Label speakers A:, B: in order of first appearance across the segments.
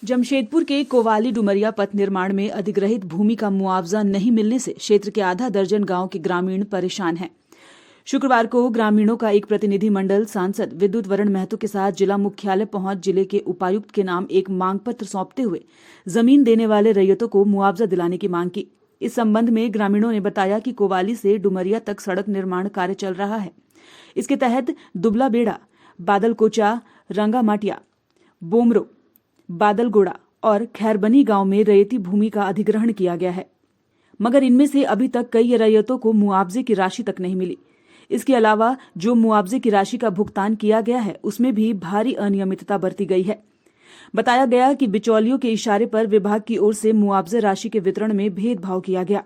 A: जमशेदपुर के कोवाली डुमरिया पथ निर्माण में अधिग्रहित भूमि का मुआवजा नहीं मिलने से क्षेत्र के आधा दर्जन गांव के ग्रामीण परेशान हैं। शुक्रवार को ग्रामीणों का एक प्रतिनिधि मंडल सांसद विद्युत वरण महतो के साथ जिला मुख्यालय पहुंच जिले के उपायुक्त के नाम एक मांग पत्र सौंपते हुए जमीन देने वाले रैयतों को मुआवजा दिलाने की मांग की। इस संबंध में ग्रामीणों ने बताया कि कोवाली से डुमरिया तक सड़क निर्माण कार्य चल रहा है। इसके तहत दुबला बेड़ा, बादलकोचा, रंगामाटिया, बोमरो, बादलगोड़ा और खैरबनी गांव में रैयती भूमि का अधिग्रहण किया गया है, मगर इनमें से अभी तक कई रैयतों को मुआवजे की राशि तक नहीं मिली। इसके अलावा जो मुआवजे की राशि का भुगतान किया गया है उसमें भी भारी अनियमितता बरती गई है। बताया गया कि बिचौलियों के इशारे पर विभाग की ओर से मुआवजे राशि के वितरण में भेदभाव किया गया।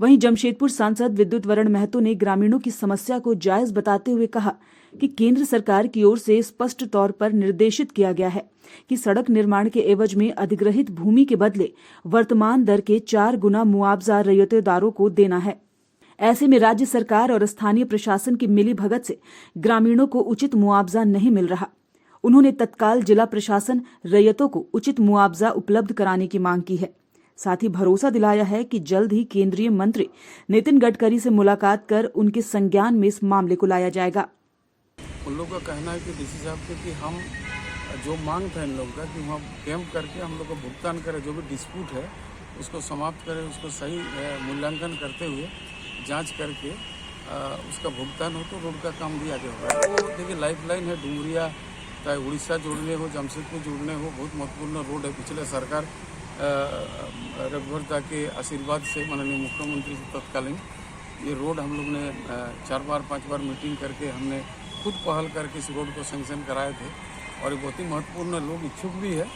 A: वहीं जमशेदपुर सांसद विद्युत वरण महतो ने ग्रामीणों की समस्या को जायज बताते हुए कहा कि केंद्र सरकार की ओर से स्पष्ट तौर पर निर्देशित किया गया है कि सड़क निर्माण के एवज में अधिग्रहित भूमि के बदले वर्तमान दर के 4 गुना मुआवजा रैयतेदारों को देना है। ऐसे में राज्य सरकार और स्थानीय प्रशासन की मिलीभगत से ग्रामीणों को उचित मुआवजा नहीं मिल रहा। उन्होंने तत्काल जिला प्रशासन रैयतों को उचित मुआवजा उपलब्ध कराने की मांग की है। साथ ही भरोसा दिलाया है कि जल्द ही केंद्रीय मंत्री नितिन गडकरी से मुलाकात कर उनके संज्ञान में इस मामले को लाया जाएगा।
B: उन लोग का कहना है कि डीसी साहब के कि हम जो मांग था इन लोगों का कि वहाँ कैंप करके हम लोग को भुगतान करें, जो भी डिस्प्यूट है उसको समाप्त करें, उसको सही मूल्यांकन करते हुए जांच करके उसका भुगतान हो तो रोड का काम भी आगे होगा। तो देखिए लाइफलाइन है, डुमरिया चाहे उड़ीसा जोड़ने हो, जमशेदपुर जोड़ने हो, बहुत महत्वपूर्ण रोड है। पिछले सरकार रघुवर के आशीर्वाद से माननीय मुख्यमंत्री तत्कालीन ये रोड हम लोग ने 4-5 बार मीटिंग करके हमने खुद पहल करके इस रोड को सैंक्शन कराए थे और ये बहुत ही महत्वपूर्ण लोग इच्छुक भी है।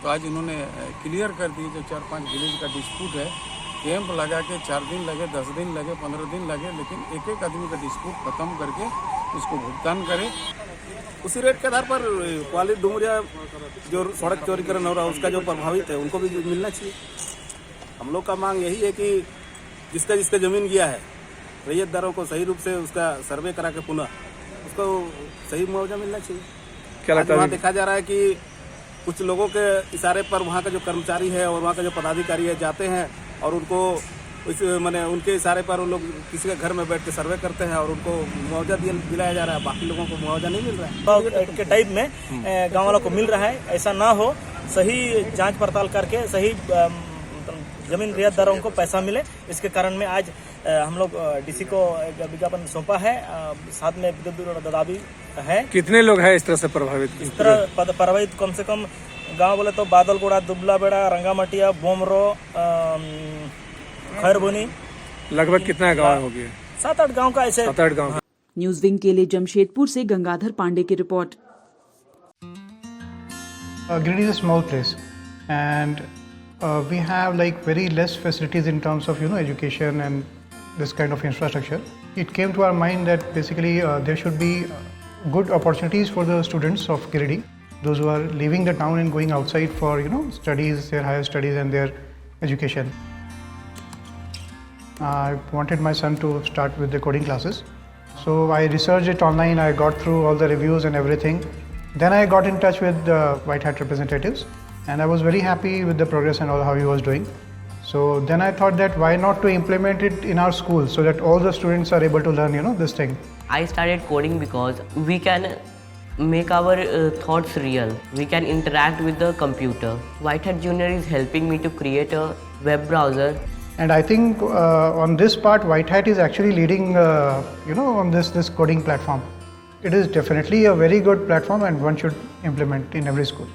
B: तो आज इन्होंने क्लियर कर दी जो 4-5 विलेज का डिस्प्यूट है, कैंप लगा के 4 दिन लगे, 10 दिन लगे, 15 दिन लगे, लेकिन एक एक आदमी का डिस्प्यूट खत्म करके उसको भुगतान करे।
C: उसी रेट के आधार पर कोवाली डुमरिया जो सड़क चौड़ीकरण हो रहा है उसका जो प्रभावित है उनको भी मिलना चाहिए। हम लोग का मांग यही है कि जिसका जिसका जमीन गया है रैयतदारों को सही रूप से उसका सर्वे करा के पुनः उसको सही मुआवजा मिलना चाहिए। क्या लगता है? वहाँ देखा जा रहा है कि कुछ लोगों के इशारे पर वहाँ का जो कर्मचारी है और वहाँ का जो पदाधिकारी है जाते हैं और उनको मैंने उनके इशारे पर उन लोग किसी के घर में बैठ के सर्वे करते हैं और उनको मुआवजा दिलाया जा रहा है, बाकी लोगों को मुआवजा नहीं मिल रहा है।
D: के टाइप में गाँव वालों को मिल रहा है, ऐसा ना हो, सही जांच पड़ताल करके सही जमीन रैयतदारों को पैसा मिले। इसके कारण में आज हम लोग डीसी को एक विज्ञापन सौंपा है, साथ में विद्युत ददा भी है।
E: कितने लोग हैं इस तरह से प्रभावित?
D: इस तरह प्रभावित कम से कम गांव बोले तो बादलगोड़ा, दुबला बेड़ा, रंगामटिया, बोमरो, खैरबनी,
E: लगभग कितना गांव हो गया?
D: 7-8 गांव का ऐसे
E: 7-8 गांव।
A: न्यूज विंग के लिए जमशेदपुर से गंगाधर पांडे की report.
F: Giridih is a small place and we have like very less facilities in terms of education and this kind of infrastructure. It came to our mind that basically there should be good opportunities for the students of Giridih, those who are leaving the town and going outside for studies, their higher studies and their education. I wanted my son to start with the coding classes, so I researched it online. I got through all the reviews and everything. Then I got in touch with the White Hat representatives and I was very happy with the progress and all how he was doing. So then I thought that why not to implement it in our school so that all the students are able to learn this thing.
G: I started coding because we can make our thoughts real. We can interact with the computer. White Hat Junior is helping me to create a web browser.
F: And I think on this part White Hat is actually leading on this coding platform. It is definitely a very good platform and one should implement in every school.